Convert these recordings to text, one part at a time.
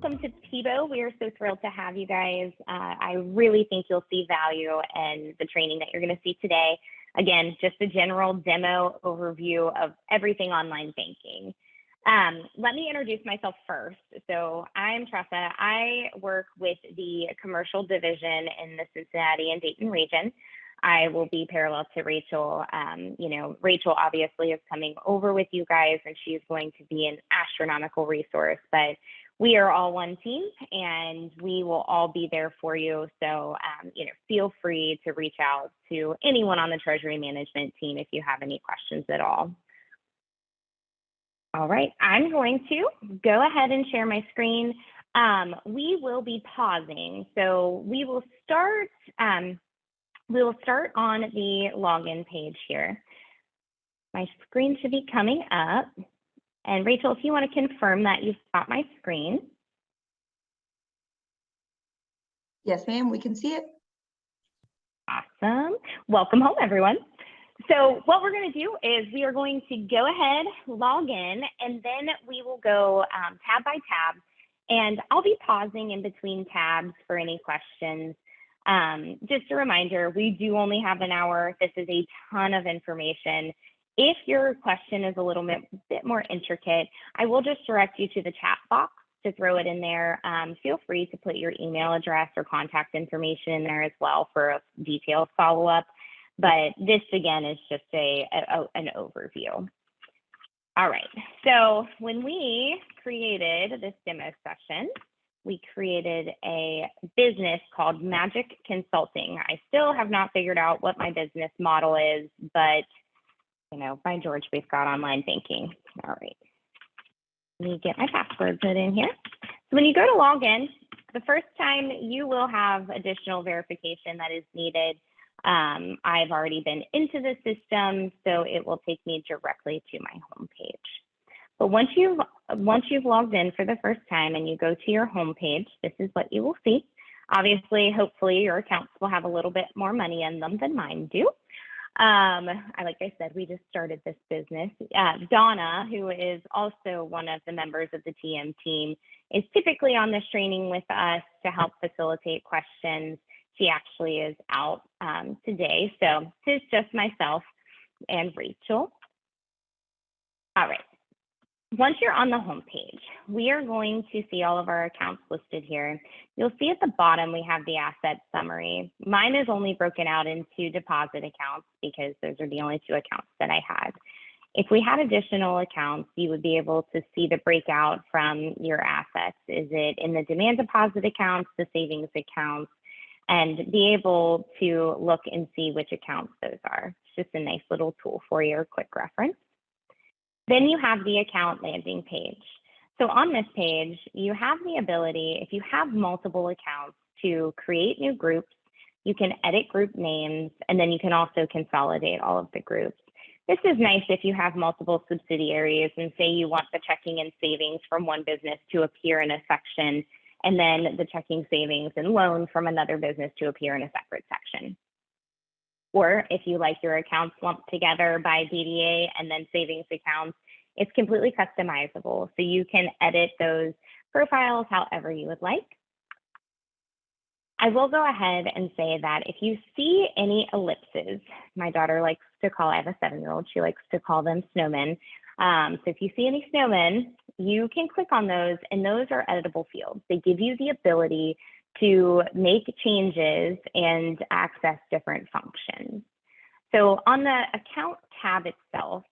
welcome to TIBO. We are so thrilled to have you guys. I really think you'll see value in the training that you're going to see today. Again, just a general demo overview of everything online banking. Let me introduce myself first. So I'm Tressa. I work with the commercial division in the Cincinnati and Dayton region. I will be parallel to Rachel. Rachel obviously is coming over with you guys, and she's going to be an astronomical resource, but we are all one team and we will all be there for you. So, feel free to reach out to anyone on the Treasury Management team if you have any questions at all. All right, I'm going to go ahead and share my screen. We will be pausing. So we will start on the login page here. My screen should be coming up. And Rachel, if you want to confirm that you've got my screen. Yes, ma'am, we can see it. Awesome. Welcome home, everyone. So what we're going to do is we are going to go ahead, log in, and then we will go tab by tab. And I'll be pausing in between tabs for any questions. Just a reminder, we do only have an hour. This is a ton of information. If your question is a little bit more intricate, I will just direct you to the chat box to throw it in there. Feel free to put your email address or contact information in there as well for a detailed follow-up. But this, again, is just an overview. All right, so when we created this demo session, we created a business called Magic Consulting. I still have not figured out what my business model is, but by George, we've got online banking. All right, let me get my password put in here. So when you go to log in, the first time you will have additional verification that is needed. I've already been into the system, so it will take me directly to my home page. But once you've logged in for the first time and you go to your home page, this is what you will see. Obviously, hopefully your accounts will have a little bit more money in them than mine do. Like I said, we just started this business. Donna, who is also one of the members of the TM team, is typically on this training with us to help facilitate questions. She actually is out today, so it's just myself and Rachel. All right. Once you're on the home page, we are going to see all of our accounts listed here. You'll see at the bottom we have the asset summary. Mine is only broken out into deposit accounts because those are the only two accounts that I had. If we had additional accounts, you would be able to see the breakout from your assets. Is it in the demand deposit accounts, the savings accounts, and be able to look and see which accounts those are. It's just a nice little tool for your quick reference. Then you have the account landing page. So on this page, you have the ability, if you have multiple accounts, to create new groups. You can edit group names, and then you can also consolidate all of the groups. This is nice if you have multiple subsidiaries and say you want the checking and savings from one business to appear in a section, and then the checking, savings, and loan from another business to appear in a separate section. Or if you like your accounts lumped together by DDA and then savings accounts, it's completely customizable. So you can edit those profiles however you would like. I will go ahead and say that if you see any ellipses, my daughter likes to call, I have a 7-year-old, she likes to call them snowmen. So if you see any snowmen, you can click on those, and those are editable fields. They give you the ability to make changes and access different functions. So on the account tab itself,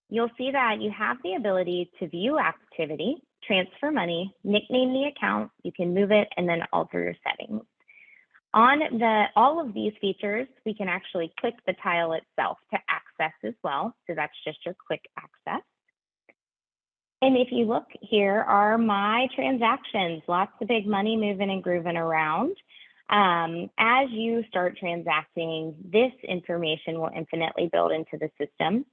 you'll see that you have the ability to view activity, transfer money, nickname the account, you can move it, and then alter your settings. On all of these features, we can actually click the tile itself to access as well. So that's just your quick access. And if you look, here are my transactions, lots of big money moving and grooving around. As you start transacting, this information will infinitely build into the system.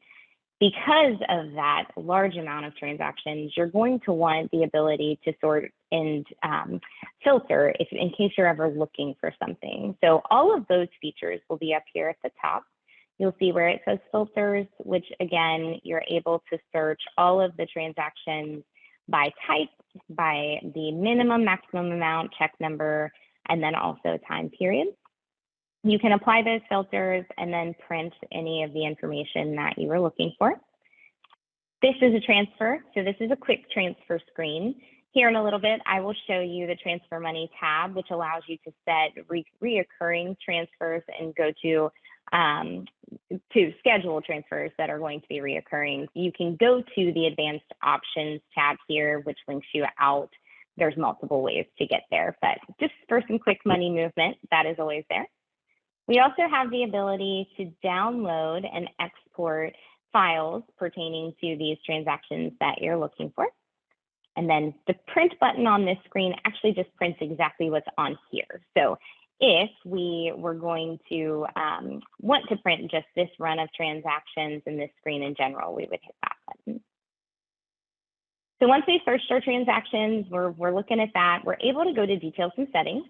Because of that large amount of transactions, you're going to want the ability to sort and filter in case you're ever looking for something. So all of those features will be up here at the top. You'll see where it says filters, which again, you're able to search all of the transactions by type, by the minimum, maximum amount, check number, and then also time period. You can apply those filters and then print any of the information that you were looking for. This is a transfer, so this is a quick transfer screen. Here in a little bit, I will show you the transfer money tab, which allows you to set reoccurring transfers and go to schedule transfers that are going to be reoccurring. You can go to the advanced options tab here, which links you out. There's multiple ways to get there, but just for some quick money movement, that is always there. We also have the ability to download and export files pertaining to these transactions that you're looking for. And then the print button on this screen actually just prints exactly what's on here. So if we were going to want to print just this run of transactions in this screen in general, we would hit that button. So once we searched our transactions, we're looking at that, we're able to go to details and settings.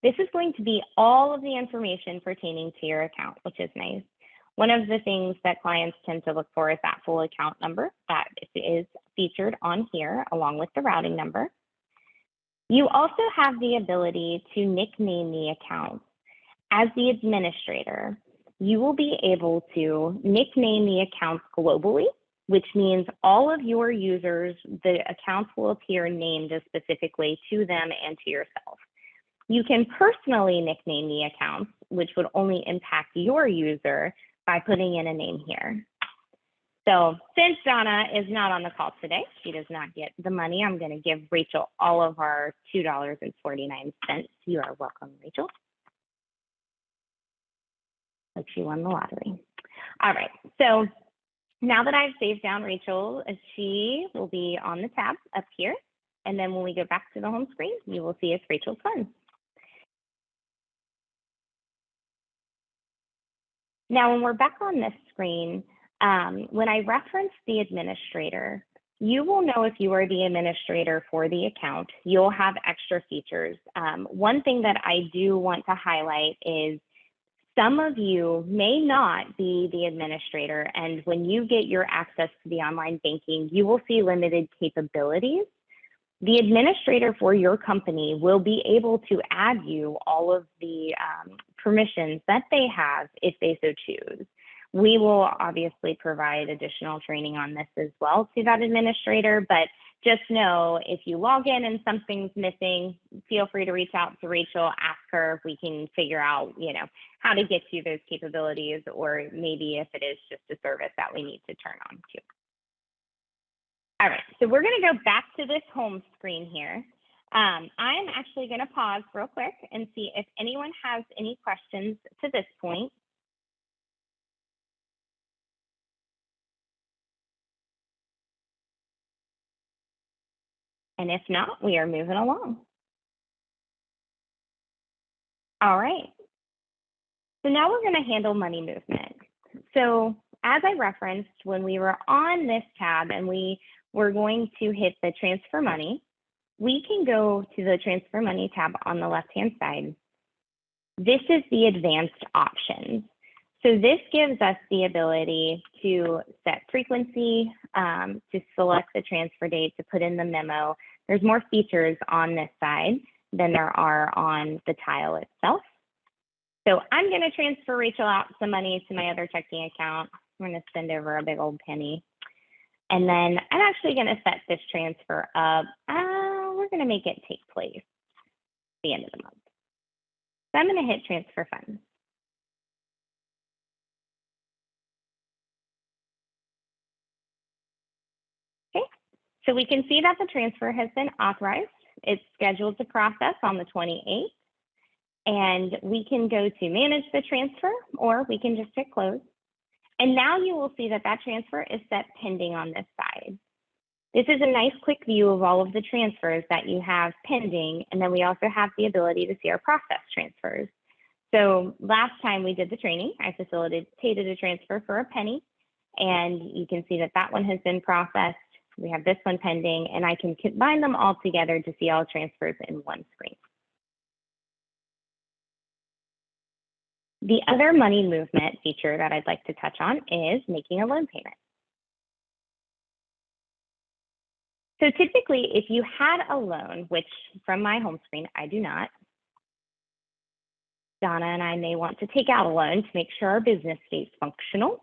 This is going to be all of the information pertaining to your account, which is nice. One of the things that clients tend to look for is that full account number that is featured on here along with the routing number. You also have the ability to nickname the accounts. As the administrator, you will be able to nickname the accounts globally, which means all of your users, the accounts will appear named a specific way to them and to yourself. You can personally nickname the accounts, which would only impact your user by putting in a name here. So since Donna is not on the call today, she does not get the money, I'm going to give Rachel all of our $2.49. You are welcome, Rachel. Like she won the lottery. All right, so now that I've saved down Rachel, she will be on the tab up here. And then when we go back to the home screen, you will see it's Rachel's funds. Now, when we're back on this screen, when I reference the administrator, you will know if you are the administrator for the account, you'll have extra features. One thing that I do want to highlight is some of you may not be the administrator, and when you get your access to the online banking, you will see limited capabilities. The administrator for your company will be able to add you all of the permissions that they have if they so choose. We will obviously provide additional training on this as well to that administrator, but just know if you log in and something's missing, feel free to reach out to Rachel, ask her if we can figure out, how to get you those capabilities, or maybe if it is just a service that we need to turn on to. All right, so we're going to go back to this home screen here. I'm actually going to pause real quick and see if anyone has any questions to this point. And if not, we are moving along. All right. So now we're going to handle money movement. So as I referenced, when we were on this tab and we were going to hit the transfer money, we can go to the transfer money tab on the left-hand side. This is the advanced options. So this gives us the ability to set frequency, to select the transfer date, to put in the memo. There's more features on this side than there are on the tile itself. So I'm going to transfer Rachel out some money to my other checking account. I'm going to send over a big old penny. And then I'm actually going to set this transfer up. We're going to make it take place at the end of the month. So I'm going to hit transfer funds. Okay, so we can see that the transfer has been authorized. It's scheduled to process on the 28th. And we can go to manage the transfer, or we can just hit close. And now you will see that that transfer is set pending on this side. This is a nice quick view of all of the transfers that you have pending. And then we also have the ability to see our process transfers. So last time we did the training, I facilitated a transfer for a penny. And you can see that that one has been processed. We have this one pending, and I can combine them all together to see all transfers in one screen. The other money movement feature that I'd like to touch on is making a loan payment. So typically, if you had a loan, which from my home screen, I do not, Donna and I may want to take out a loan to make sure our business stays functional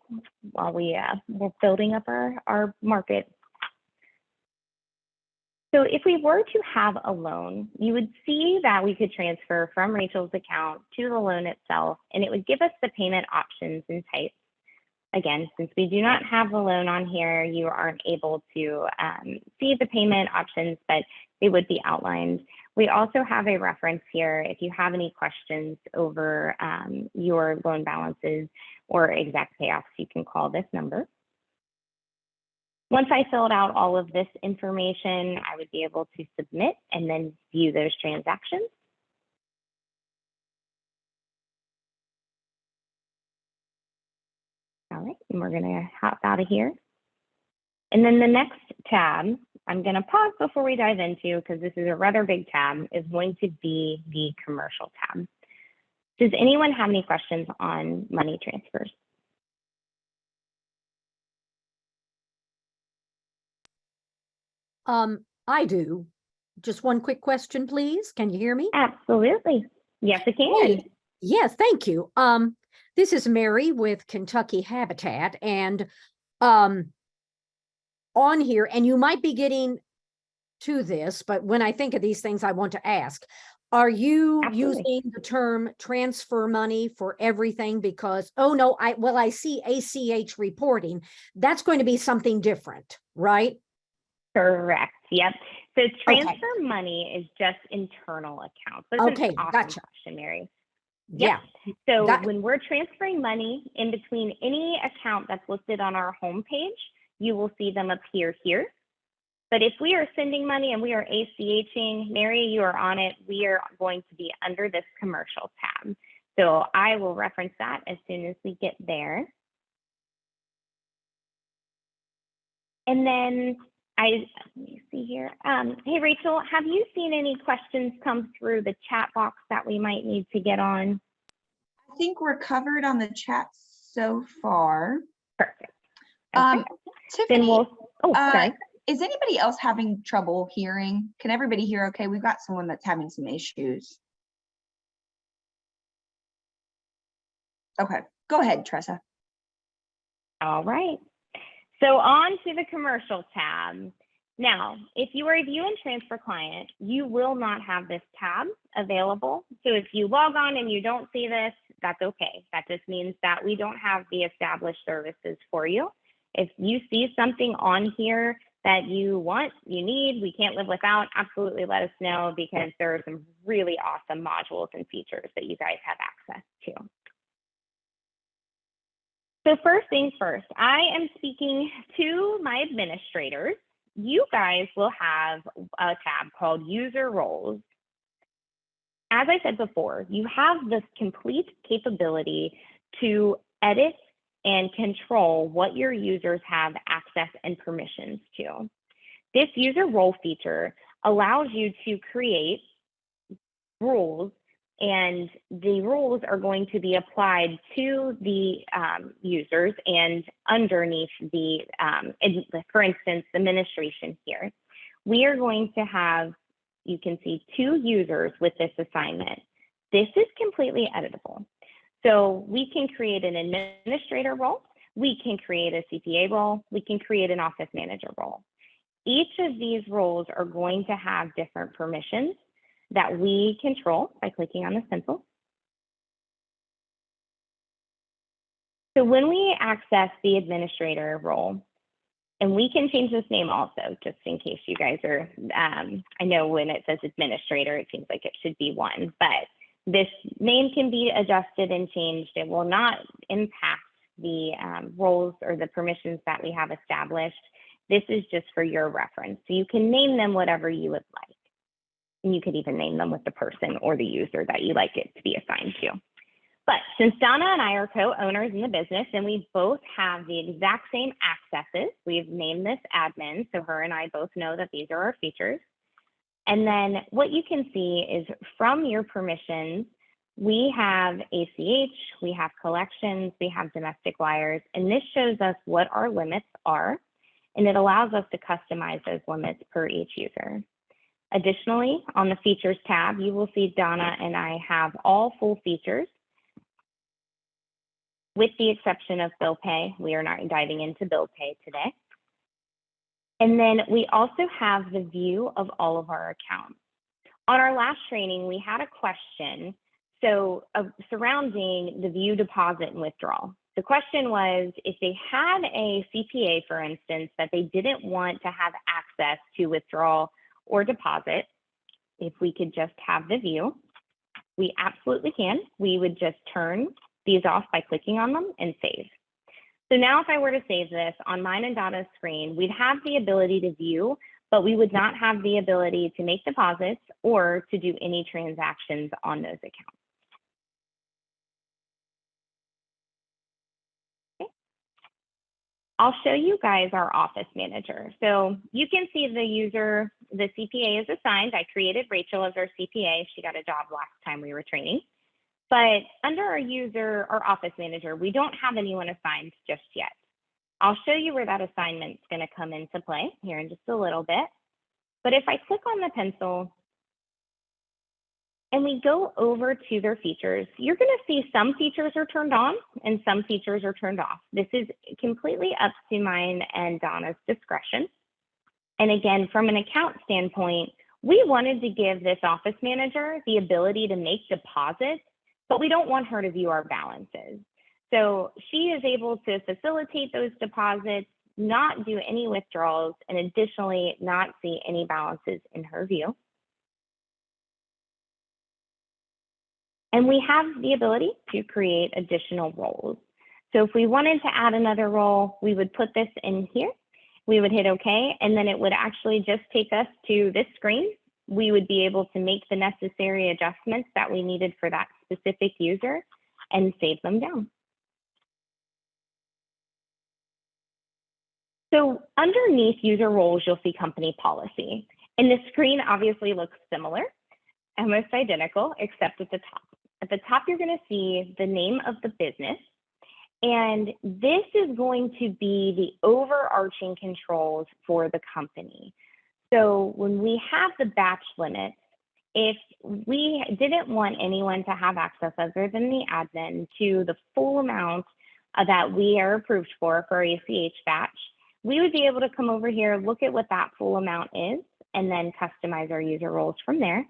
while we're building up our market. So if we were to have a loan, you would see that we could transfer from Rachel's account to the loan itself, and it would give us the payment options and types. Again, since we do not have the loan on here, you aren't able to see the payment options, but they would be outlined. We also have a reference here if you have any questions over your loan balances or exact payoffs, you can call this number. Once I filled out all of this information, I would be able to submit and then view those transactions. All right, and we're gonna hop out of here. And then the next tab, I'm gonna pause before we dive into, because this is a rather big tab, is going to be the commercial tab. Does anyone have any questions on money transfers? I do. Just one quick question, please. Can you hear me? Absolutely. Yes, I can. Hey, yes, thank you. This is Mary with Kentucky Habitat, and on here, and you might be getting to this, but when I think of these things, I want to ask, are you Absolutely. using the term transfer money for everything? Because, oh no, I see ACH reporting. That's going to be something different, right? Correct. Yep. So transfer money is just internal accounts. That's okay, an awesome gotcha. question, Mary. Yep. Yeah. So when we're transferring money in between any account that's listed on our homepage, you will see them appear here. But if we are sending money and we are ACHing, Mary, you are on it, we are going to be under this commercial tab. So I will reference that as soon as we get there. And then let me see here. Hey, Rachel, have you seen any questions come through the chat box that we might need to get on? I think we're covered on the chat so far. Perfect. Okay. Tiffany, sorry. is anybody else having trouble hearing? Can everybody hear okay? We've got someone that's having some issues. Okay, go ahead, Tressa. All right. So on to the commercial tab. Now, if you are a view and transfer client, you will not have this tab available. So if you log on and you don't see this, that's okay. That just means that we don't have the established services for you. If you see something on here that you want, you need, we can't live without, absolutely let us know, because there are some really awesome modules and features that you guys have access to. So first things first, I am speaking to my administrators. You guys will have a tab called User Roles. As I said before, you have this complete capability to edit and control what your users have access and permissions to. This user role feature allows you to create rules, and the rules are going to be applied to the users and underneath the, for instance, administration here. We are going to have, you can see 2 users with this assignment. This is completely editable. So we can create an administrator role, we can create a CPA role, we can create an office manager role. Each of these roles are going to have different permissions that we control by clicking on the pencil. So when we access the administrator role, and we can change this name also, just in case you guys are, I know when it says administrator, it seems like it should be one, but this name can be adjusted and changed. It will not impact the roles or the permissions that we have established. This is just for your reference. So you can name them whatever you would like. And you could even name them with the person or the user that you like it to be assigned to. But since Donna and I are co-owners in the business and we both have the exact same accesses, we've named this admin, so her and I both know that these are our features. And then what you can see is from your permissions, we have ACH, we have collections, we have domestic wires, and this shows us what our limits are. and it allows us to customize those limits per each user. Additionally, on the Features tab, you will see Donna and I have all full features, with the exception of bill pay. We are not diving into bill pay today. And then we also have the view of all of our accounts. On our last training, we had a question surrounding the view deposit and withdrawal. The question was, if they had a CPA, for instance, that they didn't want to have access to withdrawal or deposit, if we could just have the view. We absolutely can. We would just turn these off by clicking on them and save. So now if I were to save this on mine and Donna's screen, we'd have the ability to view, but we would not have the ability to make deposits or to do any transactions on those accounts. Okay. I'll show you guys our office manager. So you can see the user, the CPA is assigned. I created Rachel as our CPA. She got a job last time we were training. But under our user, our office manager, we don't have anyone assigned just yet. I'll show you where that assignment's going to come into play here in just a little bit. But if I click on the pencil and we go over to their features, you're going to see some features are turned on and some features are turned off. This is completely up to mine and Donna's discretion. And again, from an account standpoint, we wanted to give this office manager the ability to make deposits, but we don't want her to view our balances. So she is able to facilitate those deposits, not do any withdrawals, and additionally not see any balances in her view. And we have the ability to create additional roles. So if we wanted to add another role, we would put this in here. We would hit OK, and then it would actually just take us to this screen. We would be able to make the necessary adjustments that we needed for that specific user and save them down. So underneath user roles, you'll see company policy. And the screen obviously looks similar, almost identical, except at the top. At the top, you're going to see the name of the business. And this is going to be the overarching controls for the company. So when we have the batch limits, if we didn't want anyone to have access other than the admin to the full amount that we are approved for our ACH batch, we would be able to come over here, look at what that full amount is, and then customize our user roles from there.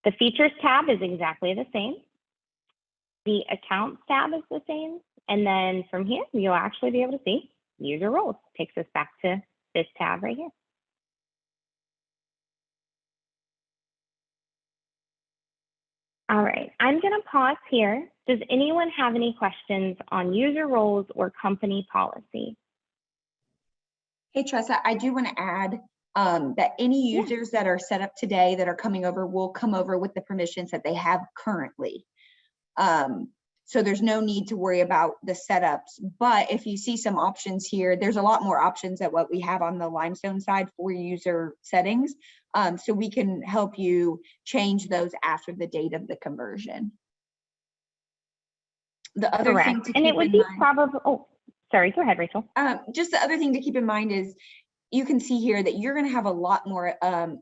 The Features tab is exactly the same. The Accounts tab is the same. And then from here, you'll actually be able to see user roles. Takes us back to this tab right here. All right, I'm going to pause here. Does anyone have any questions on user roles or company policy? Hey, Tressa, I do want to add that any users that are set up today that are coming over will come over with the permissions that they have currently. So there's no need to worry about the setups. But if you see some options here, there's a lot more options than what we have on the Limestone side for user settings. So we can help you change those after the date of the conversion. The other thing to keep in mind, and it would be probably, oh, sorry, go ahead, Rachel. Just the other thing to keep in mind is you can see here that you're going to have a lot more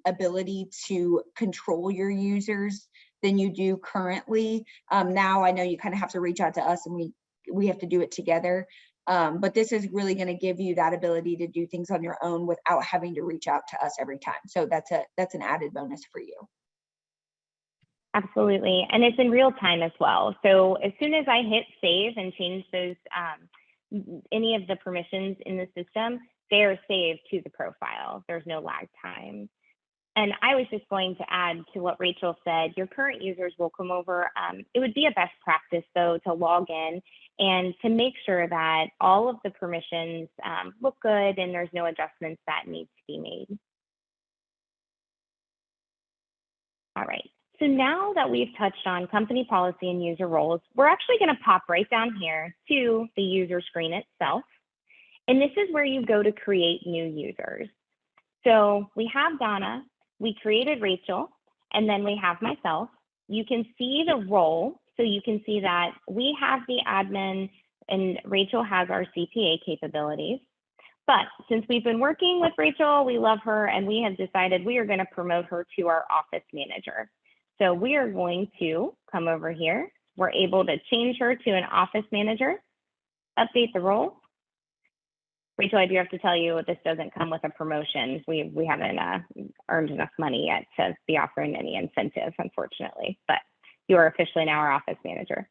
ability to control your users than you do currently. Now I know you kind of have to reach out to us and we have to do it together. But this is really going to give you that ability to do things on your own without having to reach out to us every time. So that's an added bonus for you. Absolutely. And it's in real time as well. So as soon as I hit save and change those, any of the permissions in the system, they are saved to the profile. There's no lag time. And I was just going to add to what Rachel said, your current users will come over. It would be a best practice though to log in and to make sure that all of the permissions look good and there's no adjustments that need to be made. All right, so now that we've touched on company policy and user roles, we're actually gonna pop right down here to the user screen itself. And this is where you go to create new users. So we have Donna, we created Rachel, and then we have myself. You can see the role. So you can see that we have the admin and Rachel has our CPA capabilities. But since we've been working with Rachel, we love her, and we have decided we are going to promote her to our office manager. So we are going to come over here. We're able to change her to an office manager, update the role. Rachel, I do have to tell you, this doesn't come with a promotion. We haven't earned enough money yet to be offering any incentive, unfortunately, but you are officially now our office manager.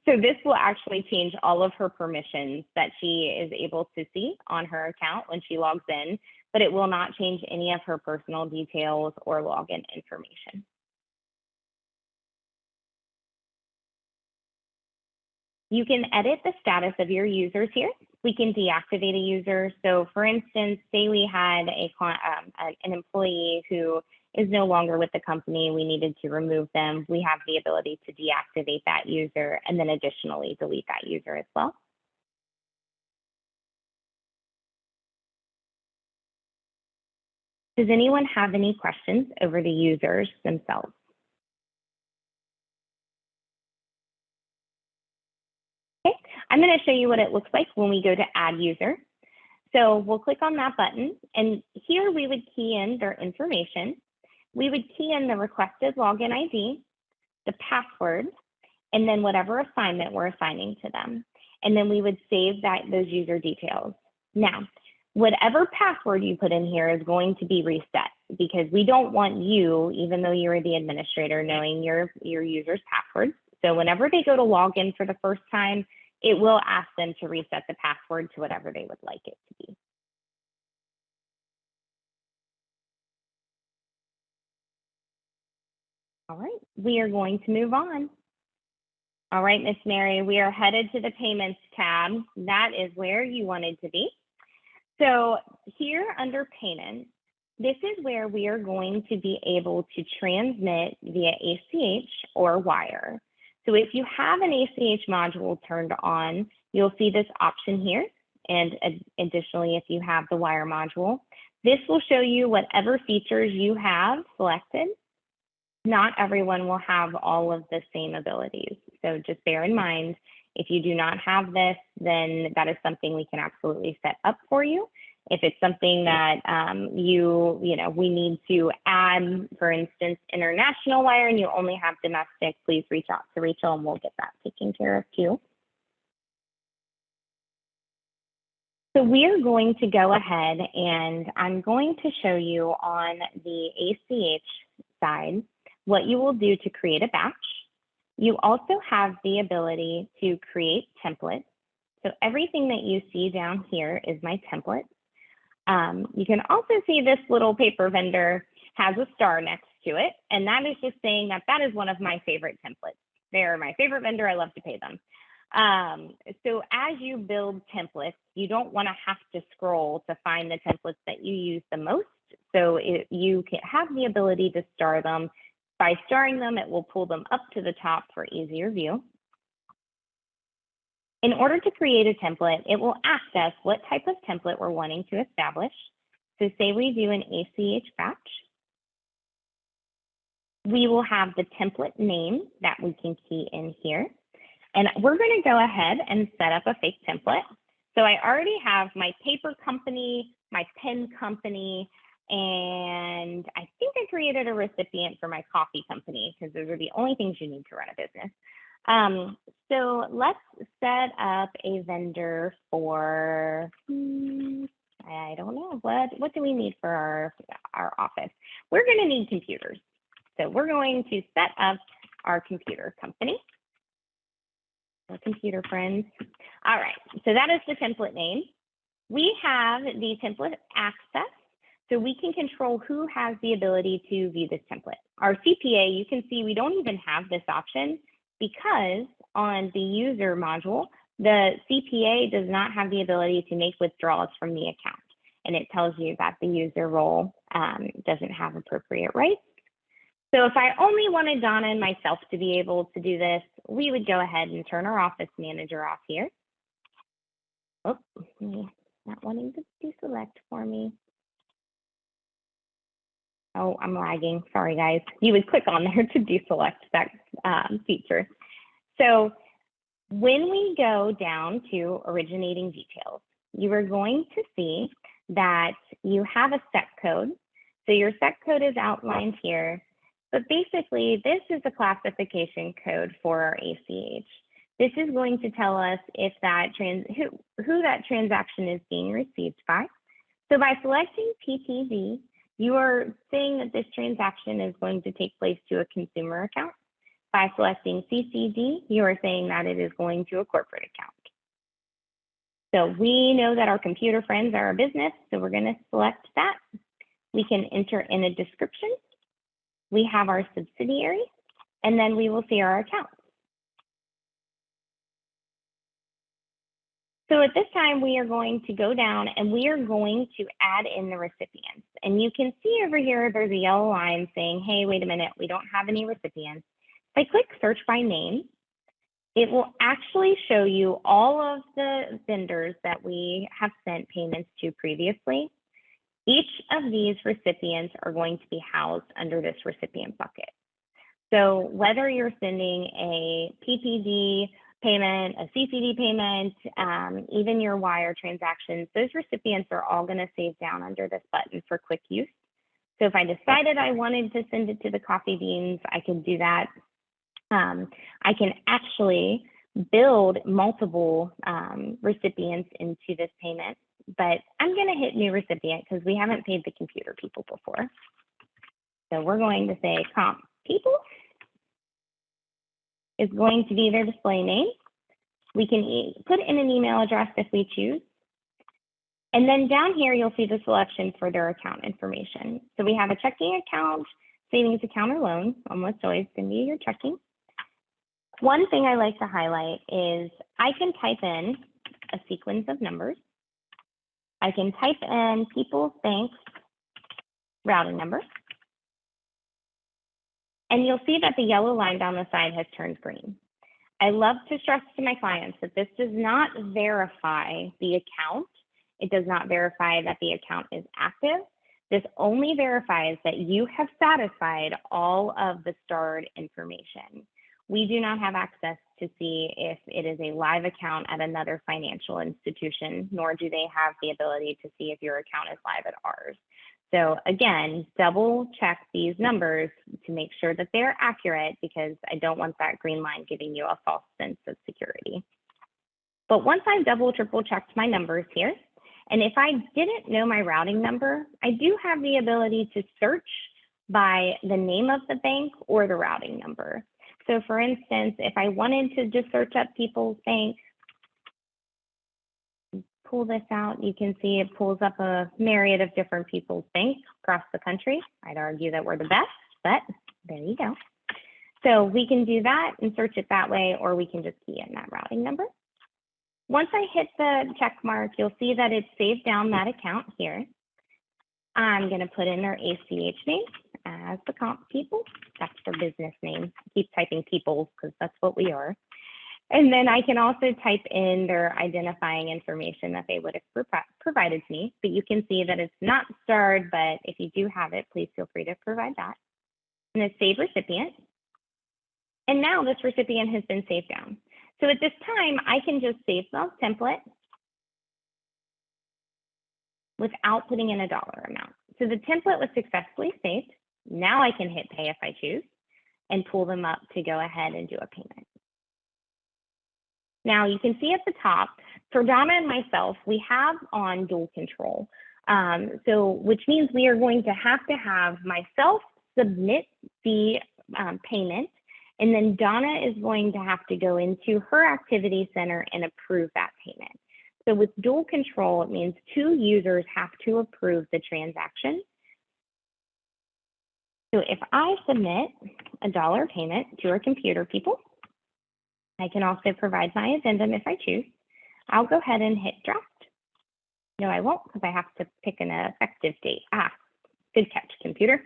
So this will actually change all of her permissions that she is able to see on her account when she logs in, but it will not change any of her personal details or login information. You can edit the status of your users here. We can deactivate a user. So for instance, say we had an employee who is no longer with the company, we needed to remove them. We have the ability to deactivate that user and then additionally delete that user as well. Does anyone have any questions over the users themselves? Okay, I'm going to show you what it looks like when we go to add user. So we'll click on that button, and here we would key in their information. We would key in the requested login ID, the password, and then whatever assignment we're assigning to them. And then we would save those user details. Now, whatever password you put in here is going to be reset, because we don't want you, even though you're the administrator, knowing your user's passwords. So whenever they go to log in for the first time, it will ask them to reset the password to whatever they would like it to be. All right, we are going to move on. All right, Miss Mary, we are headed to the payments tab. That is where you wanted to be. So here under payments, this is where we are going to be able to transmit via ACH or wire. So if you have an ACH module turned on, you'll see this option here. And additionally, if you have the wire module, this will show you whatever features you have selected. Not everyone will have all of the same abilities. So just bear in mind, if you do not have this, then that is something we can absolutely set up for you. If it's something that we need to add, for instance, international wire, and you only have domestic, please reach out to Rachel and we'll get that taken care of too. So we are going to go ahead and I'm going to show you on the ACH side what you will do to create a batch. You also have the ability to create templates. So everything that you see down here is my template. You can also see this little paper vendor has a star next to it, and that is just saying that that is one of my favorite templates. They're my favorite vendor. I love to pay them. So as you build templates, you don't want to have to scroll to find the templates that you use the most. So you can have the ability to star them. By starring them, it will pull them up to the top for easier view. In order to create a template, it will ask us what type of template we're wanting to establish. So say we do an ACH batch. We will have the template name that we can key in here. And we're going to go ahead and set up a fake template. So I already have my paper company, my pen company, and I think I created a recipient for my coffee company because those are the only things you need to run a business. So let's set up a vendor for, I don't know, what do we need for our office? We're going to need computers. So we're going to set up our computer company. Our computer friends. All right, so that is the template name. We have the template access. So we can control who has the ability to view this template. Our CPA, you can see we don't even have this option because on the user module, the CPA does not have the ability to make withdrawals from the account. And it tells you that the user role doesn't have appropriate rights. So if I only wanted Donna and myself to be able to do this, we would go ahead and turn our office manager off here. Oh, not wanting to deselect for me. Oh, I'm lagging. Sorry, guys. You would click on there to deselect that feature. So when we go down to originating details, you are going to see that you have a SEC code. So your SEC code is outlined here, but basically this is a classification code for our ACH. This is going to tell us if that who that transaction is being received by. So by selecting PTV, you are saying that this transaction is going to take place to a consumer account. By selecting CCD, you are saying that it is going to a corporate account. So we know that our computer friends are a business, so we're going to select that. We can enter in a description. We have our subsidiary, and then we will see our account. So at this time, we are going to go down and we are going to add in the recipients. And you can see over here, there's a yellow line saying, hey, wait a minute, we don't have any recipients. If I click search by name, it will actually show you all of the vendors that we have sent payments to previously. Each of these recipients are going to be housed under this recipient bucket. So whether you're sending a PPD payment, a CCD payment, even your wire transactions, those recipients are all going to save down under this button for quick use. So if I decided I wanted to send it to the coffee beans, I can do that. I can actually build multiple recipients into this payment, but I'm going to hit new recipient because we haven't paid the computer people before. So we're going to say comp people is going to be their display name. We can put in an email address if we choose. And then down here, you'll see the selection for their account information. So we have a checking account, savings account, or loan. Almost always going to be your checking. One thing I like to highlight is I can type in a sequence of numbers. I can type in People's Bank's routing number. And you'll see that the yellow line down the side has turned green. I love to stress to my clients that this does not verify the account. It does not verify that the account is active. This only verifies that you have satisfied all of the starred information. We do not have access to see if it is a live account at another financial institution, nor do they have the ability to see if your account is live at ours. So again, double check these numbers to make sure that they're accurate, because I don't want that green line giving you a false sense of security. But once I've double, triple checked my numbers here, and if I didn't know my routing number, I do have the ability to search by the name of the bank or the routing number. So for instance, if I wanted to just search up People's Bank, pull this out, you can see it pulls up a myriad of different People's Banks across the country. I'd argue that we're the best, but there you go. So we can do that and search it that way, or we can just key in that routing number. Once I hit the check mark, you'll see that it's saved down that account here. I'm going to put in their ACH name as the comp people. That's their business name. I keep typing people because that's what we are. And then I can also type in their identifying information that they would have provided to me. But you can see that it's not starred, but if you do have it, please feel free to provide that. And then save recipient. And now this recipient has been saved down. So at this time, I can just save the template without putting in a dollar amount. So the template was successfully saved. Now I can hit pay if I choose and pull them up to go ahead and do a payment. Now you can see at the top, for Donna and myself, we have on dual control. Which means we are going to have myself submit the payment, and then Donna is going to have to go into her activity center and approve that payment. So with dual control, it means two users have to approve the transaction. So if I submit a dollar payment to our computer people, I can also provide my addendum if I choose. I'll go ahead and hit draft. No, I won't, because I have to pick an effective date. Good catch, computer.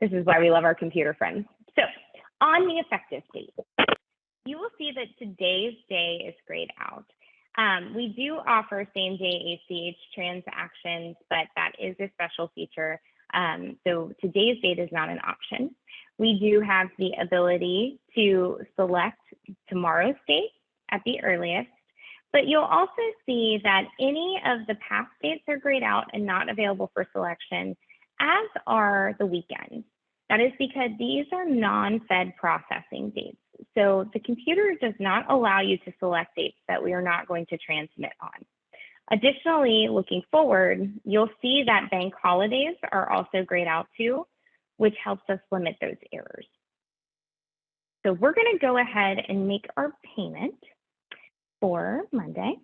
This is why we love our computer friends. So on the effective date, you will see that today's day is grayed out. We do offer same-day ACH transactions, but that is a special feature. So today's date is not an option. We do have the ability to select tomorrow's date at the earliest. But you'll also see that any of the past dates are grayed out and not available for selection, as are the weekends. That is because these are non-Fed processing dates. So the computer does not allow you to select dates that we are not going to transmit on. Additionally, looking forward, you'll see that bank holidays are also grayed out too, which helps us limit those errors. So we're going to go ahead and make our payment for Monday.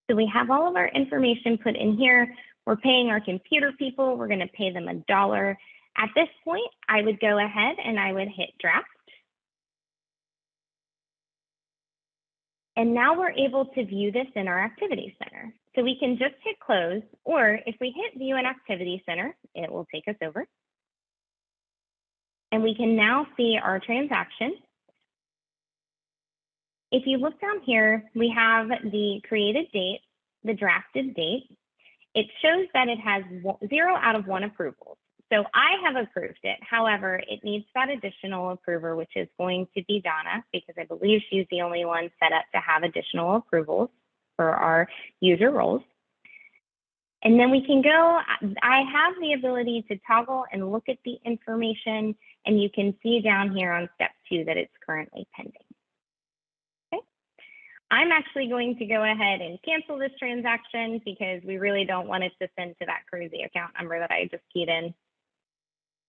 So we have all of our information put in here. We're paying our computer people. We're going to pay them $1. At this point, I would go ahead and I would hit draft. And now we're able to view this in our activity center. So we can just hit close, or if we hit view in activity center, it will take us over. And we can now see our transaction. If you look down here, we have the created date, the drafted date. It shows that it has 0 out of 1 approvals. So I have approved it. However, it needs that additional approver, which is going to be Donna, because I believe she's the only one set up to have additional approvals for our user roles. And then we can go, I have the ability to toggle and look at the information, and you can see down here on step 2 that it's currently pending. Okay. I'm actually going to go ahead and cancel this transaction because we really don't want it to send to that crazy account number that I just keyed in.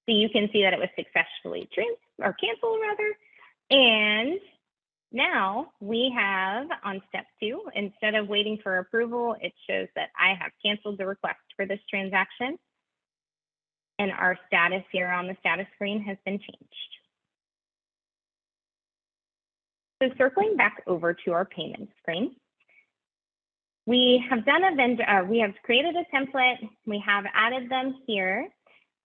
So you can see that it was successfully canceled rather. And now we have on step 2, instead of waiting for approval, it shows that I have canceled the request for this transaction. And our status here on the status screen has been changed. So circling back over to our payment screen, we have done we have created a template. We have added them here.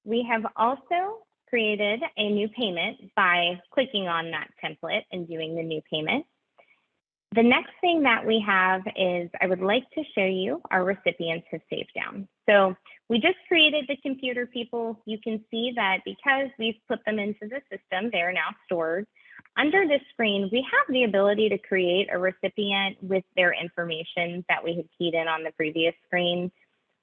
We have also created a new payment by clicking on that template and doing the new payment. The next thing that we have is I would like to show you our recipients have saved down. So we just created the computer people. You can see that because we've put them into the system, they are now stored. Under this screen, we have the ability to create a recipient with their information that we had keyed in on the previous screen,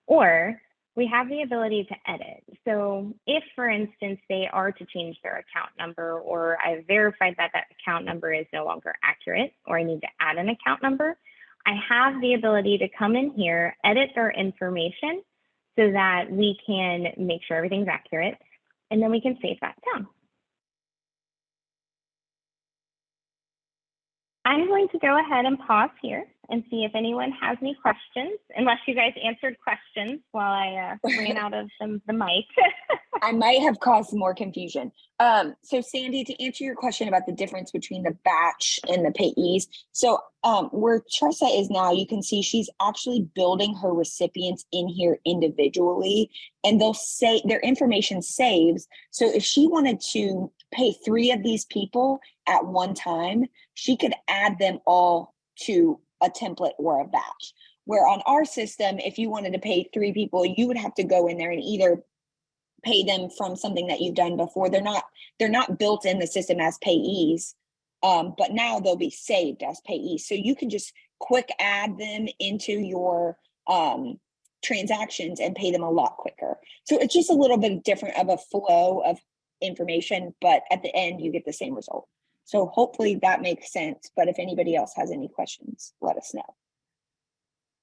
or we have the ability to edit. So if, for instance, they are to change their account number, or I've verified that that account number is no longer accurate, or I need to add an account number, I have the ability to come in here, edit their information so that we can make sure everything's accurate, and then we can save that down. I'm going to go ahead and pause here and see if anyone has any questions, unless you guys answered questions while I ran out of the mic. I might have caused some more confusion. So Sandy, to answer your question about the difference between the batch and the payees. So where Tressa is now, you can see she's actually building her recipients in here individually, and they'll say their information saves. So if she wanted to pay 3 of these people at one time, she could add them all to a template or a batch. Where on our system, if you wanted to pay 3 people, you would have to go in there and either pay them from something that you've done before. They're not built in the system as payees, but now they'll be saved as payees. So you can just quick add them into your transactions and pay them a lot quicker. So it's just a little bit different of a flow of information, but at the end you get the same result. So hopefully that makes sense. But if anybody else has any questions, let us know.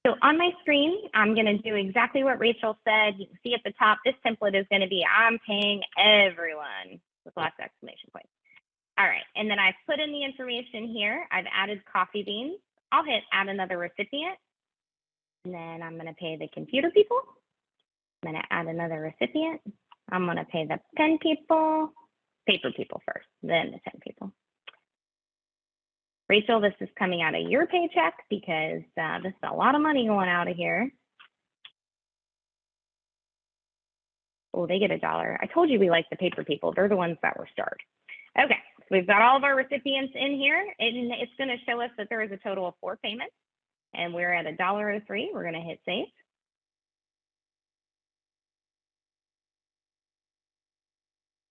So on my screen, I'm going to do exactly what Rachel said. You can see at the top, this template is going to be, I'm paying everyone with lots of exclamation points. All right, and then I've put in the information here. I've added coffee beans. I'll hit add another recipient. And then I'm going to pay the computer people. I'm going to add another recipient. I'm going to pay the pen people, paper people first, then the pen people. Rachel, this is coming out of your paycheck because this is a lot of money going out of here. Oh, they get $1. I told you we like the paper people. They're the ones that were starred. Okay, so we've got all of our recipients in here, and it's going to show us that there is a total of 4 payments, and we're at $1.03. We're going to hit save.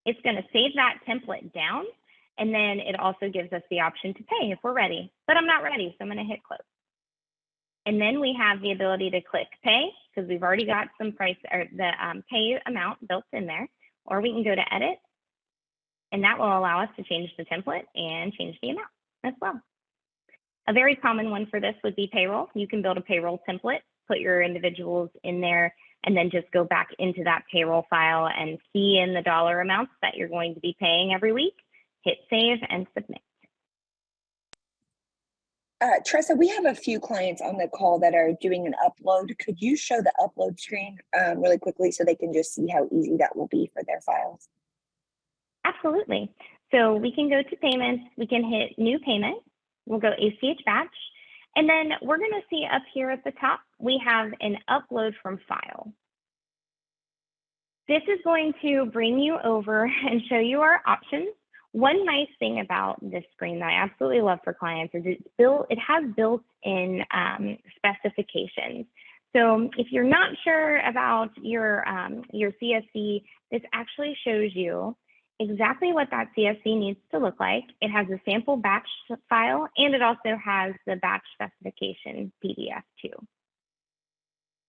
It's going to save that template down. And then it also gives us the option to pay if we're ready, but I'm not ready, so I'm gonna hit close. And then we have the ability to click pay because we've already got some price or the pay amount built in there, or we can go to edit, and that will allow us to change the template and change the amount as well. A very common one for this would be payroll. You can build a payroll template, put your individuals in there, and then just go back into that payroll file and key in the dollar amounts that you're going to be paying every week, hit save and submit. Tressa, we have a few clients on the call that are doing an upload. Could you show the upload screen really quickly so they can just see how easy that will be for their files? Absolutely. So we can go to payments, we can hit new payment, we'll go ACH batch, and then we're gonna see up here at the top, we have an upload from file. This is going to bring you over and show you our options. One nice thing about this screen that I absolutely love for clients is it has built-in specifications. So if you're not sure about your CSV, this actually shows you exactly what that CSV needs to look like. It has a sample batch file, and it also has the batch specification PDF too.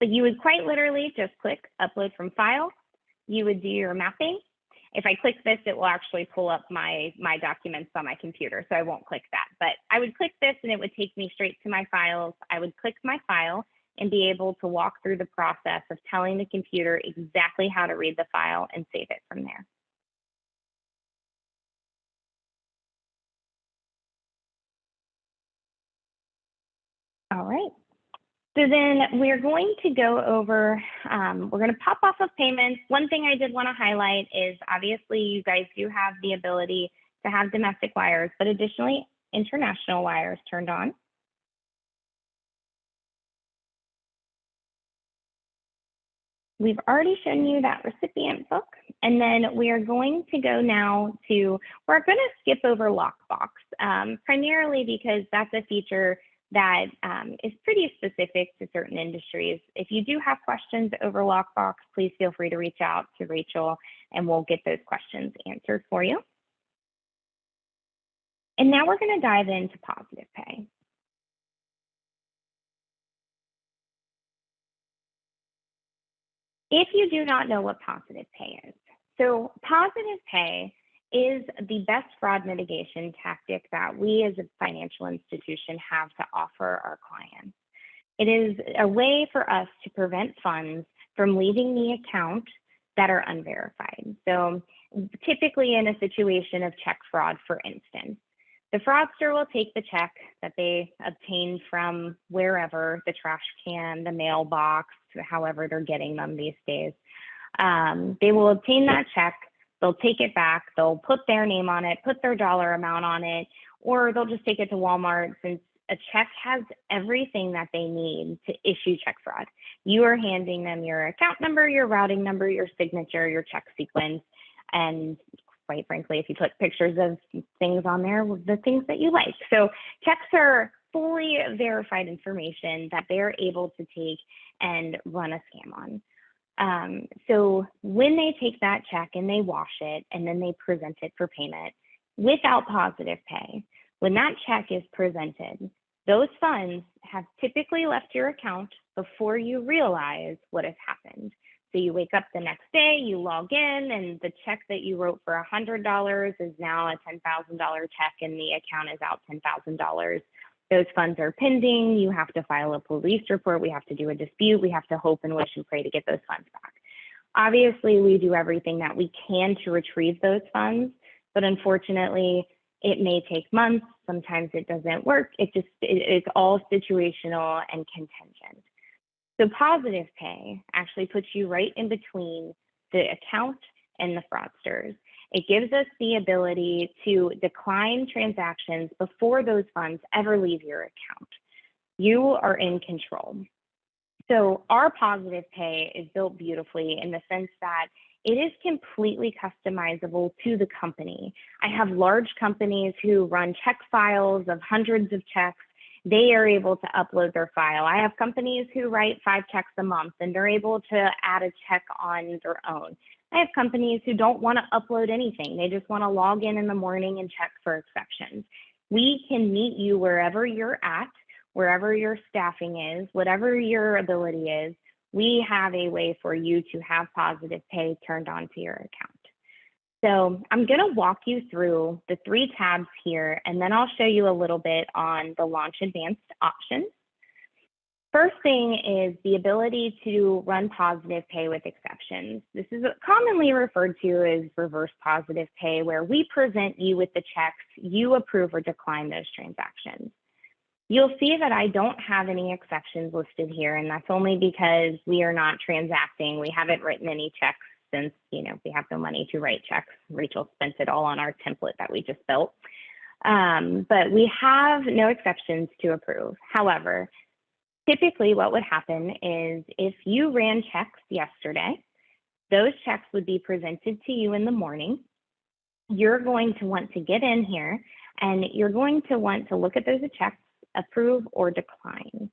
But you would quite literally just click upload from file. You would do your mapping. If I click this, it will actually pull up my documents on my computer, so I won't click that. But I would click this and it would take me straight to my files. I would click my file and be able to walk through the process of telling the computer exactly how to read the file and save it from there. All right. So then we're going to go over, we're going to pop off of payments. One thing I did want to highlight is obviously you guys do have the ability to have domestic wires, but additionally international wires turned on. We've already shown you that recipient book, and then we are going to go now to, we're going to skip over lockbox, primarily because that's a feature that is pretty specific to certain industries. If you do have questions over lockbox, please feel free to reach out to Rachel and we'll get those questions answered for you. And now we're going to dive into positive pay. If you do not know what positive pay is, so positive pay is the best fraud mitigation tactic that we as a financial institution have to offer our clients. It is a way for us to prevent funds from leaving the account that are unverified. So typically in a situation of check fraud, for instance, the fraudster will take the check that they obtained from wherever, the trash can, the mailbox, however they're getting them these days. They will obtain that check, they'll take it back, they'll put their name on it, put their dollar amount on it, or they'll just take it to Walmart since a check has everything that they need to issue check fraud. You are handing them your account number, your routing number, your signature, your check sequence, and quite frankly, if you put pictures of things on there, the things that you like. So checks are fully verified information that they're able to take and run a scam on. So when they take that check and they wash it and then they present it for payment without positive pay, when that check is presented, those funds have typically left your account before you realize what has happened. So you wake up the next day, you log in, and the check that you wrote for $100 is now a $10,000 check and the account is out $10,000. Those funds are pending. You have to file a police report. We have to do a dispute. We have to hope and wish and pray to get those funds back. Obviously, we do everything that we can to retrieve those funds, but unfortunately, it may take months. Sometimes it doesn't work. It's all situational and contingent. So positive pay actually puts you right in between the account and the fraudsters. It gives us the ability to decline transactions before those funds ever leave your account. You are in control. So our positive pay is built beautifully in the sense that it is completely customizable to the company. I have large companies who run check files of hundreds of checks, They are able to upload their file. I have companies who write 5 checks a month and they're able to add a check on their own. I have companies who don't want to upload anything. They just want to log in the morning and check for exceptions. We can meet you wherever you're at, wherever your staffing is, whatever your ability is. We have a way for you to have positive pay turned onto your account. So I'm going to walk you through the 3 tabs here, and then I'll show you a little bit on the Launch Advanced options. First thing is the ability to run positive pay with exceptions. This is commonly referred to as reverse positive pay, where we present you with the checks, you approve or decline those transactions. You'll see that I don't have any exceptions listed here, and that's only because we are not transacting. We haven't written any checks since, we have no money to write checks. Rachel spent it all on our template that we just built. But we have no exceptions to approve. However, typically what would happen is if you ran checks yesterday, those checks would be presented to you in the morning. You're going to want to get in here and you're going to want to look at those checks, approve or decline.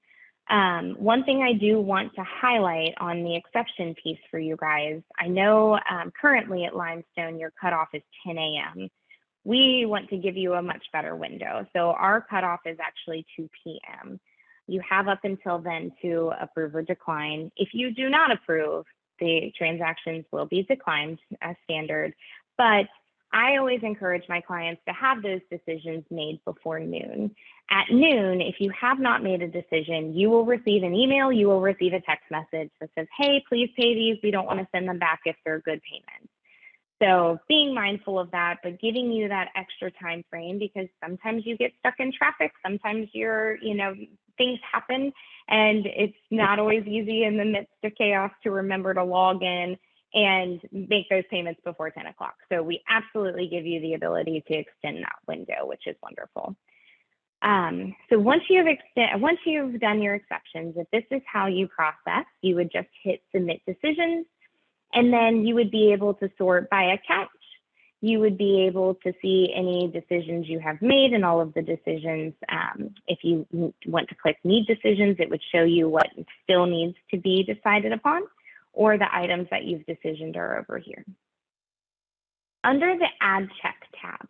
One thing I do want to highlight on the exception piece for you guys, I know currently at Limestone, your cutoff is 10 a.m. We want to give you a much better window. So our cutoff is actually 2 p.m. You have up until then to approve or decline. If you do not approve, the transactions will be declined as standard, but I always encourage my clients to have those decisions made before noon. At noon, if you have not made a decision, you will receive an email, you will receive a text message that says, hey, please pay these. We don't want to send them back if they're good payments. So being mindful of that, but giving you that extra time frame, because sometimes you get stuck in traffic, sometimes things happen, and it's not always easy in the midst of chaos to remember to log in and make those payments before 10 o'clock. So we absolutely give you the ability to extend that window, which is wonderful. So once you've done your exceptions, if this is how you process, you would just hit Submit Decisions, and then you would be able to sort by account. You would be able to see any decisions you have made and all of the decisions. If you want to click Need Decisions, it would show you what still needs to be decided upon, or the items that you've decisioned are over here. Under the Add Check tab,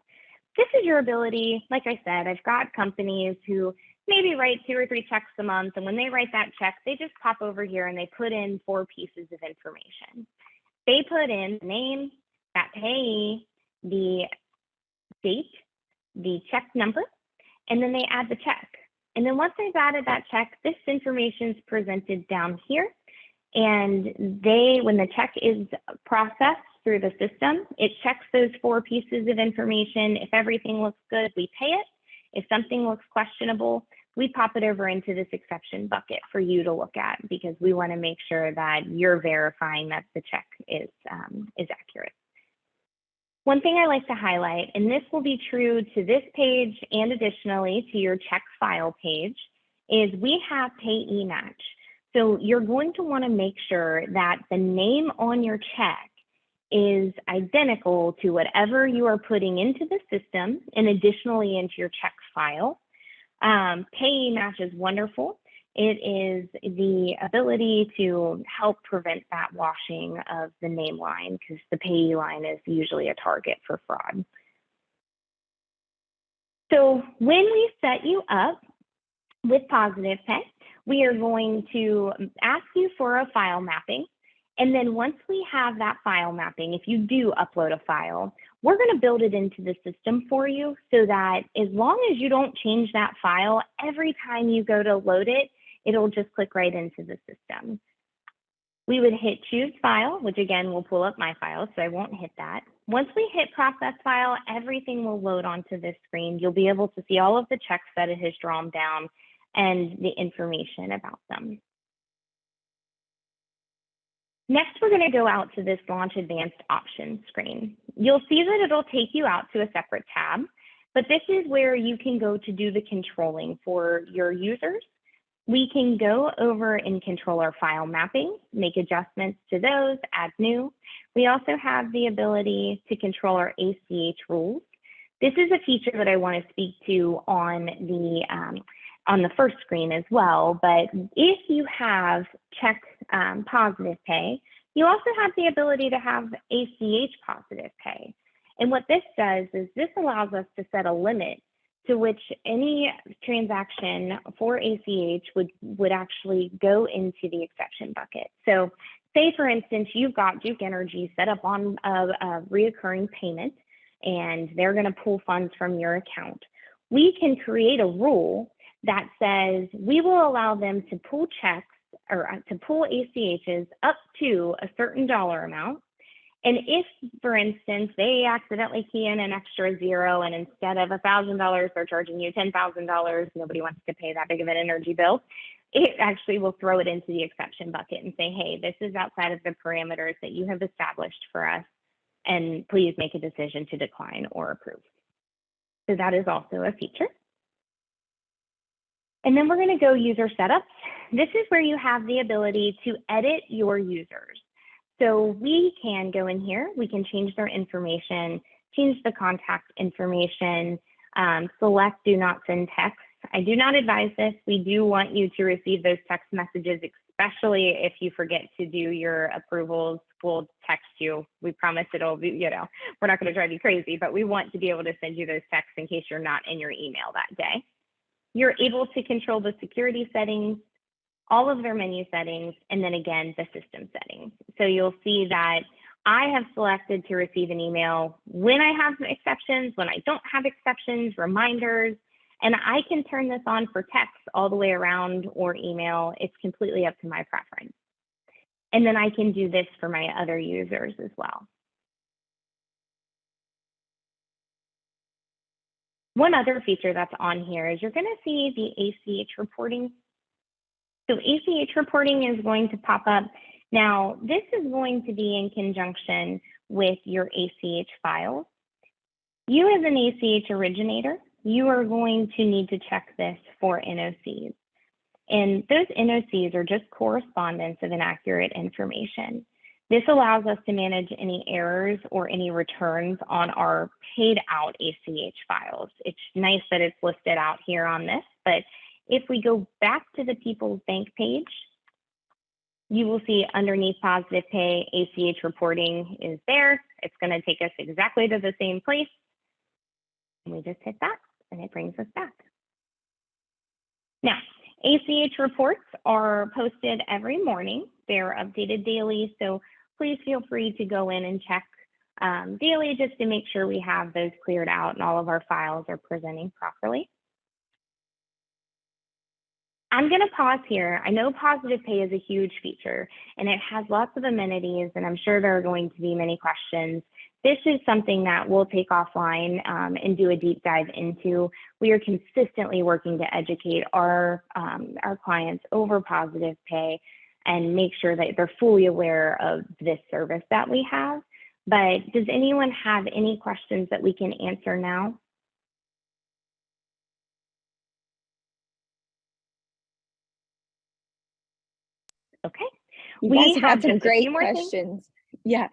this is your ability. Like I said, I've got companies who maybe write 2 or 3 checks a month, and when they write that check, they just pop over here and they put in 4 pieces of information. They put in the name, that payee, the date, the check number, and then they add the check. And then once they've added that check, this information is presented down here. And when the check is processed through the system, it checks those 4 pieces of information. If everything looks good, we pay it. If something looks questionable, we pop it over into this exception bucket for you to look at, because we want to make sure that you're verifying that the check is accurate. One thing I like to highlight, and this will be true to this page and additionally to your check file page, is we have payee match. So you're going to want to make sure that the name on your check is identical to whatever you are putting into the system and additionally into your check file. Payee match is wonderful. It is the ability to help prevent that washing of the name line, because the payee line is usually a target for fraud. So when we set you up with positive pay, we are going to ask you for a file mapping. And then once we have that file mapping, if you do upload a file, we're going to build it into the system for you so that as long as you don't change that file, every time you go to load it, it'll just click right into the system. We would hit Choose File, which again will pull up my file, so I won't hit that. Once we hit Process File, everything will load onto this screen. You'll be able to see all of the checks that it has drawn down and the information about them. Next, we're going to go out to this Launch Advanced Options screen. You'll see that it'll take you out to a separate tab, but this is where you can go to do the controlling for your users. We can go over and control our file mapping, make adjustments to those, add new. We also have the ability to control our ACH rules. This is a feature that I want to speak to on the on the first screen as well. But if you have check positive pay, you also have the ability to have ACH positive pay. And what this does is this allows us to set a limit to which any transaction for ACH would actually go into the exception bucket. So say, for instance, you've got Duke Energy set up on a reoccurring payment, and they're going to pull funds from your account. We can create a rule that says we will allow them to pull checks or to pull ACHs up to a certain dollar amount. And if, for instance, they accidentally key in an extra zero and instead of $1,000, they're charging you $10,000, nobody wants to pay that big of an energy bill, it actually will throw it into the exception bucket and say, hey, this is outside of the parameters that you have established for us, and please make a decision to decline or approve. So that is also a feature. And then we're going to go user setups. This is where you have the ability to edit your users. So we can go in here, we can change their information, change the contact information, select do not send text. I do not advise this. We do want you to receive those text messages, especially if you forget to do your approvals. We'll text you. We promise it'll be, we're not going to drive you crazy, but we want to be able to send you those texts in case you're not in your email that day. You're able to control the security settings, all of their menu settings, and then again, the system settings. So you'll see that I have selected to receive an email when I have exceptions, when I don't have exceptions, reminders, and I can turn this on for text all the way around or email. It's completely up to my preference. And then I can do this for my other users as well. One other feature that's on here is you're going to see the ACH reporting. So ACH reporting is going to pop up. Now, this is going to be in conjunction with your ACH files. You as an ACH originator, you are going to need to check this for NOCs. And those NOCs are just correspondence of inaccurate information. This allows us to manage any errors or any returns on our paid out ACH files. It's nice that it's listed out here on this, but if we go back to the People's Bank page, you will see underneath positive pay, ACH reporting is there. It's going to take us exactly to the same place. And we just hit that and it brings us back. Now, ACH reports are posted every morning. They're updated daily, so please feel free to go in and check daily just to make sure we have those cleared out and all of our files are presenting properly. I'm going to pause here. I know positive pay is a huge feature and it has lots of amenities, and I'm sure there are going to be many questions. This is something that we'll take offline and do a deep dive into. We are consistently working to educate our clients over positive pay and make sure that they're fully aware of this service that we have. But does anyone have any questions that we can answer now? Okay. You We guys have have got some just a great few more things. questions. Yeah.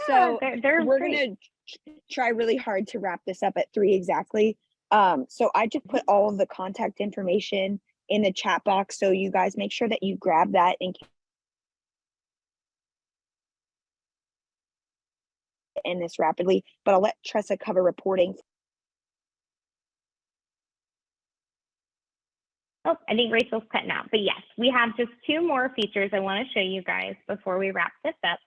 So they're we're great. going to try really hard to wrap this up at 3 exactly. So I just put all of the contact information in the chat box. So you guys make sure that you grab that in this rapidly, but I'll let Tressa cover reporting. Oh, I think Rachel's cutting out, but yes, we have just 2 more features I want to show you guys before we wrap this up.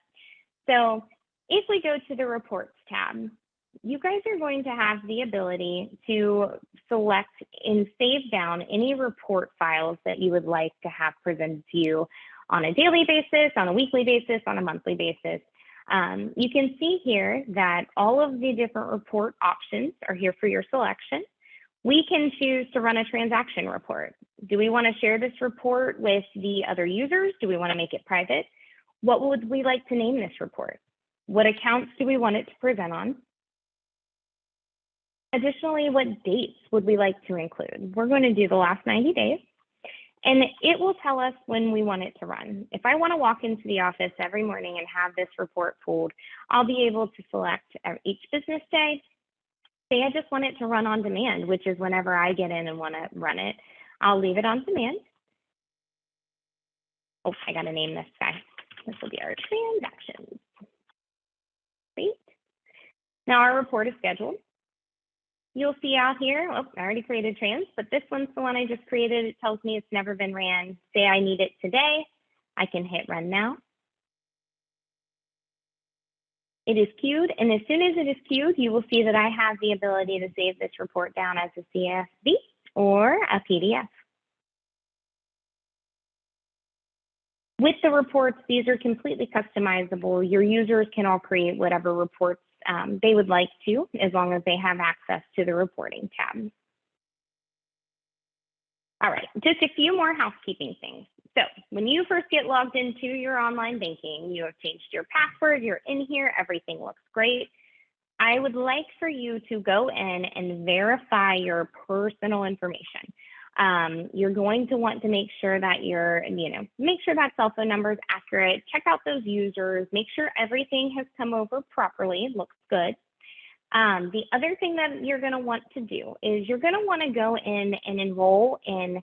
So if we go to the reports tab, you guys are going to have the ability to select and save down any report files that you would like to have presented to you on a daily basis, on a weekly basis, on a monthly basis. You can see here that all of the different report options are here for your selection. We can choose to run a transaction report. Do we want to share this report with the other users? Do we want to make it private? What would we like to name this report? What accounts do we want it to present on? Additionally, what dates would we like to include? We're going to do the last 90 days, and it will tell us when we want it to run. If I want to walk into the office every morning and have this report pulled, I'll be able to select each business day. Say I just want it to run on demand, which is whenever I get in and want to run it. I'll leave it on demand. Oh, I gotta name this guy. This will be our transactions. Great. Now our report is scheduled. You'll see out here, oh, I already created trans, but this one's the one I just created. It tells me it's never been ran. Say I need it today, I can hit run now. It is queued, and as soon as it is queued, you will see that I have the ability to save this report down as a CSV or a PDF. With the reports, these are completely customizable. Your users can all create whatever reports they would like to, as long as they have access to the reporting tab. All right, just a few more housekeeping things. So when you first get logged into your online banking, you have changed your password, you're in here, everything looks great. I would like for you to go in and verify your personal information. You're going to want to make sure that make sure that cell phone number is accurate, check out those users, make sure everything has come over properly, looks good. The other thing that you're going to want to do is you're going to want to go in and enroll in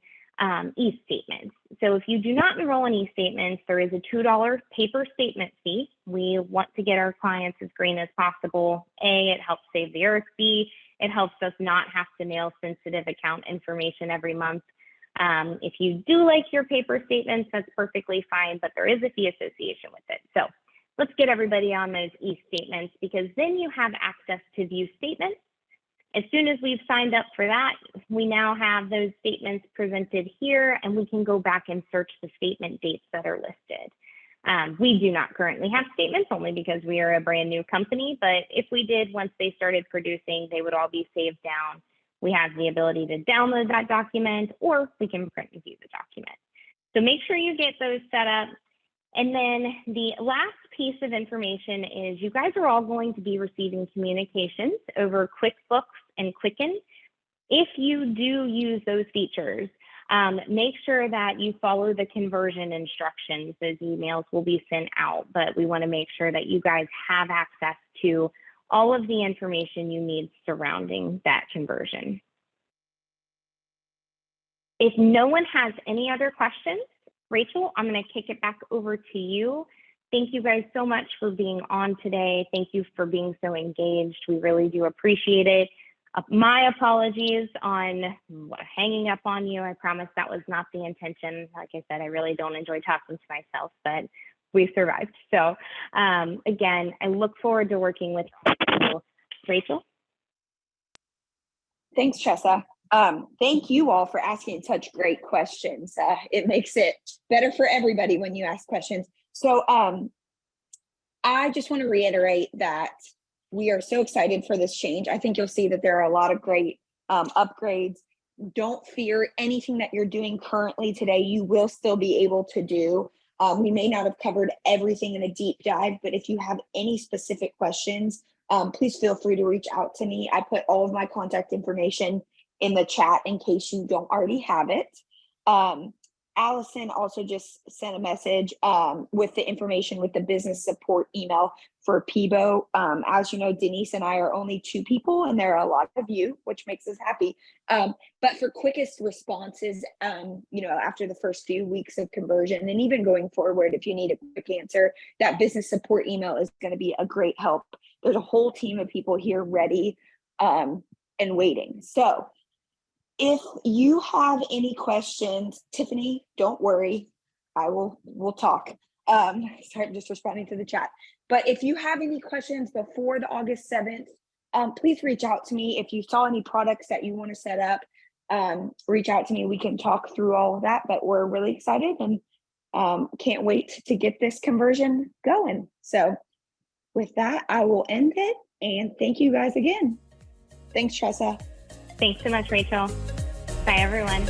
e-statements. So if you do not enroll in e-statements, there is a $2 paper statement fee. We want to get our clients as green as possible. A, it helps save the earth. B, it helps us not have to mail sensitive account information every month. If you do like your paper statements, that's perfectly fine, but there is a fee association with it. So let's get everybody on those e-statements, because then you have access to view statements. As soon as we've signed up for that, we now have those statements presented here, and we can go back and search the statement dates that are listed. We do not currently have statements, only because we are a brand new company, but if we did, once they started producing, they would all be saved down. We have the ability to download that document, or we can print and view the document. So make sure you get those set up. And then the last piece of information is you guys are all going to be receiving communications over QuickBooks and Quicken. If you do use those features, make sure that you follow the conversion instructions. Those emails will be sent out, but we want to make sure that you guys have access to all of the information you need surrounding that conversion. If no one has any other questions, Rachel, I'm going to kick it back over to you. Thank you guys so much for being on today. Thank you for being so engaged. We really do appreciate it. My apologies on hanging up on you. I promise that was not the intention. Like I said, I really don't enjoy talking to myself, but we survived. So again, I look forward to working with you. Rachel? Thanks, Tressa. Thank you all for asking such great questions. It makes it better for everybody when you ask questions. So I just want to reiterate that we are so excited for this change. I think you'll see that there are a lot of great upgrades. Don't fear anything that you're doing currently today. You will still be able to do. We may not have covered everything in a deep dive, but if you have any specific questions, please feel free to reach out to me. I put all of my contact information in the chat in case you don't already have it. Allison also just sent a message with the information with the business support email for PIBO. As you know, Denise and I are only 2 people, and there are a lot of you, which makes us happy. But for quickest responses, after the first few weeks of conversion, and even going forward, if you need a quick answer, that business support email is going to be a great help. There's a whole team of people here ready and waiting. So if you have any questions, Tiffany, don't worry, we'll talk. Sorry, I'm just responding to the chat. But if you have any questions before the August 7th, please reach out to me. If you saw any products that you want to set up, reach out to me. We can talk through all of that, but we're really excited and can't wait to get this conversion going. So with that, I will end it, and thank you guys again. Thanks, Tressa. Thanks so much, Rachel. Bye, everyone.